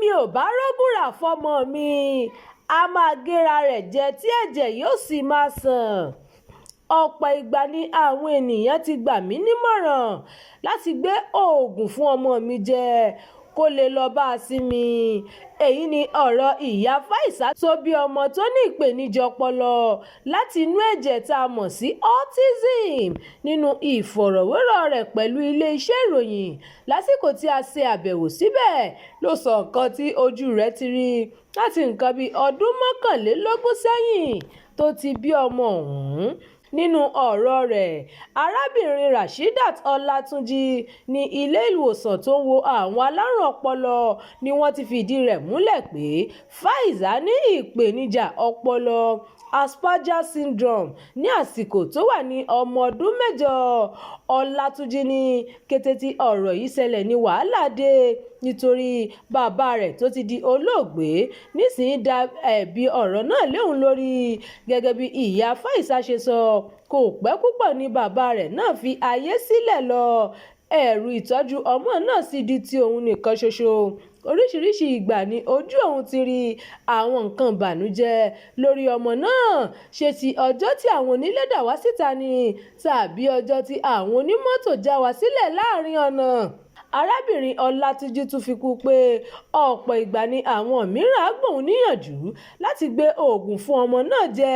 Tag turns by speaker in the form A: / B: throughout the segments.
A: mi ò bá rọ́gùnrà fọmọ mi a máa géra rẹ̀ jẹ tí ẹ̀jẹ̀ yóò sì máa sàn. Ọ̀pọ̀ ìgbà ni àwọn ènìyàn ti gbà mí nímọ̀ràn láti gbé oògùn fún ọmọ mi jẹ kó lè lọ bá a sinmi. Èyí ni ọ̀rọ̀ ìyá Fáìsá tó bí ọmọ tó ní ìpèníjà ọpọlọ láti inú ẹ̀jẹ̀ tá a mọ̀ sí autism nínú ìfọ̀rọ̀wérọ̀ rẹ̀ pẹ̀lú ilé-iṣẹ́ ìròyìn lásìkò tí a ṣe àbẹ̀wò síbẹ̀ ló sọ nǹkan tí ojú rẹ̀ ti rí láti nǹkan bíi ọdún 21 sẹ́yìn tó ti bí ọmọ ọ̀hún. Nínú ọ̀rọ̀ rẹ̀, arábìnrin Rasheedat Ọlátúnjí ní ilé ìwòsàn tó ń wo àwọn alárùn ọpọlọ ni wọ́n ti fìdí rẹ̀ múlẹ̀ pé Fáìsá ní ìpèníjà ọpọlọ Asperger syndrome ní àsìkò tó wà ní ọmọ ọdún 8. Ọlátúnjí ní kété tí ọ̀rọ̀ yìí ṣẹlẹ̀ ní wàhálà dé nítorí bàbá rẹ̀ tó ti di olóògbé nísìnyí dá ẹ̀bi ọ̀rọ̀ náà lé òun lórí. Gẹ́gẹ́ bí ìyá Fáìsá ṣe sọ, kò pẹ́ púpọ̀ ni bàbá rẹ̀ náà fi ayé sílẹ̀ lọ. Ẹ̀rù ìtọ́jú ọmọ náà sì di ti òun nìkan ṣoṣo. Oríṣiríṣi ìgbà ni ojú òun ti rí àwọn nǹkan ìbànújẹ́ lórí ọmọ náà, ṣe ti ọjọ́ tí àwọn onílé dà wá síta ni tàbí ọjọ́ tí àwọn onímọ́tò já wa sílẹ̀ láàrin ọ̀nà. Arábìnrin Ọlátúnjí tún fi kún pé ọ̀pọ̀ ìgbà ni àwọn mìíràn á gbòun níyànjú láti gbé oògùn fún ọmọ náà jẹ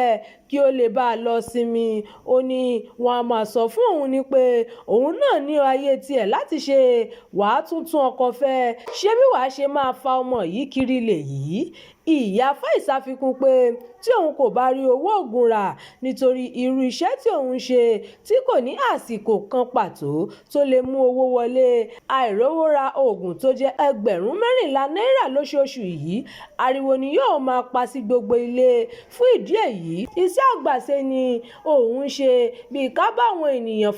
A: kí ó lè bá a lọ sinmi. Ó ní wọn a máa sọ fún òun ni pé òun náà ní ayé tiẹ̀ láti ṣe, wàá tún ọkọ fẹ́, ṣé bí wàá ṣe máa fa ọmọ yìí kiri lèyí. Ìyá Fáìsá fi kún pé tí òun kò bá rí owó oògùn rà nítorí irú iṣẹ́ tí òun ṣe tí kò ní àsìkò kan pàtó tó lè mú owó wọlé, àìrówó ra oògùn tó jẹ́ ẹgbẹ̀rún 14 náírà lóṣooṣù yìí, ariwo ni yóò máa pa sí gbogbo ilé. Fún ìdí èyí, iṣẹ́ àgbàṣe ni òun ṣe, bíi ká báwọn ènìyàn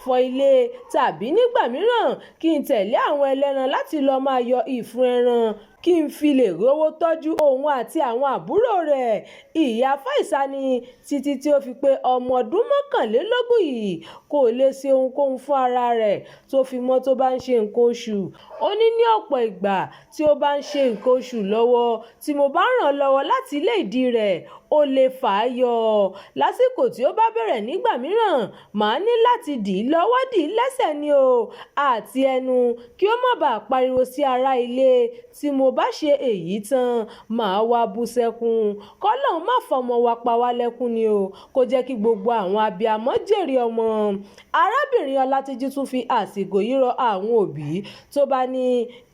A: fọ ilé tàbí nígbà mìíràn kí n tẹ̀lé àwọn ẹlẹ́ran láti lọ́ọ́ máa yọ ìfun ẹran kí n fi lè rówó tọ́jú òun àti àwọn àbúrò rẹ̀. Ìyá Fáìsá ní títí tí ó fi pé ọmọ ọdún 21 yìí kò lè ṣe ohunkóhun fún ara rẹ̀ tó fi mọ́ tó bá ń ṣe nǹkan oṣù. Ó ní ọ̀pọ̀ ìgbà tí ó bá ń ṣe nǹkan oṣù lọ́wọ́ tí mo bá ràn lọ́wọ́ láti ilé ìdí rẹ̀ ó lè fà á yọ. Lásìkò tí ó bá bẹ̀rẹ̀ nígbà mìíràn màá ní láti dì í lọ́wọ́ dì í lẹ́sẹ̀ ni o àti ẹnu kí ó má bàa pariwo sí ará ilé. Tí mo bá ṣe èyí tán màá wá bú sẹ́kún. Kọ́lọ́hun má fọmọ wa pa wá lẹ́kún ni o, kó jẹ́ kí gbogbo àwọn abiyamọ jèrè ọmọ. Arábìnrin Ọlátúnjí tún fi àsìkò yìí rọ àwọn òbí tó bá ní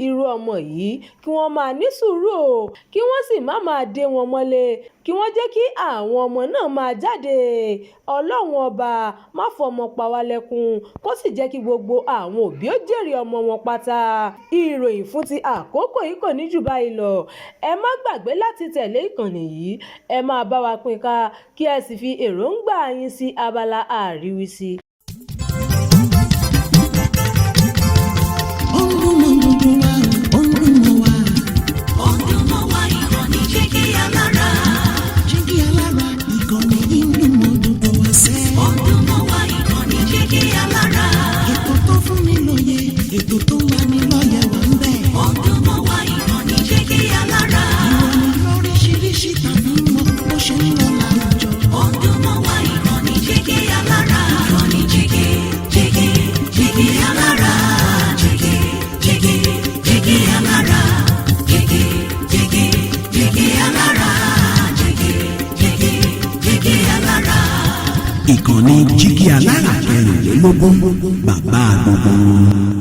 A: irú ọmọ yìí kí wọ́n máa ní sùúrù o, kí wọ́n sì má máa dé wọn mọ́lé, kí wọ́n jẹ́ kí àwọn ọmọ náà máa jáde. Ọlọ́run ọba má fọmọ pa wá lẹ́kún, kó sì jẹ́ kí gbogbo àwọn òbí ó jèrè ọmọ wọn pátá. Ìròyìn fún ti àkókò yìí kò ní jù báyìí lọ. Ẹ má gbàgbé láti tẹ̀lé ìkànnì yìí, ẹ máa bá wa pín ká kí ẹ sì fi èròǹgbà yín sí abala àríwísí.
B: Ètò tó wà ní lọ́yẹ̀ wà ń bẹ̀. Ọdún mọ́ wá ìkànnì Jígí Alára. Ìròyìn lóríṣiríṣi tàbí mọ bó ṣe ń lọ láwùjọ. Ọdún mọ́ wá ìkànnì Jígí Alára. Ìkànnì Jígí Alára. Jígí Alára. Jígí Alára. Jígí Alára. Ìkànnì Jígí Alára 24, bàbá gbogbo.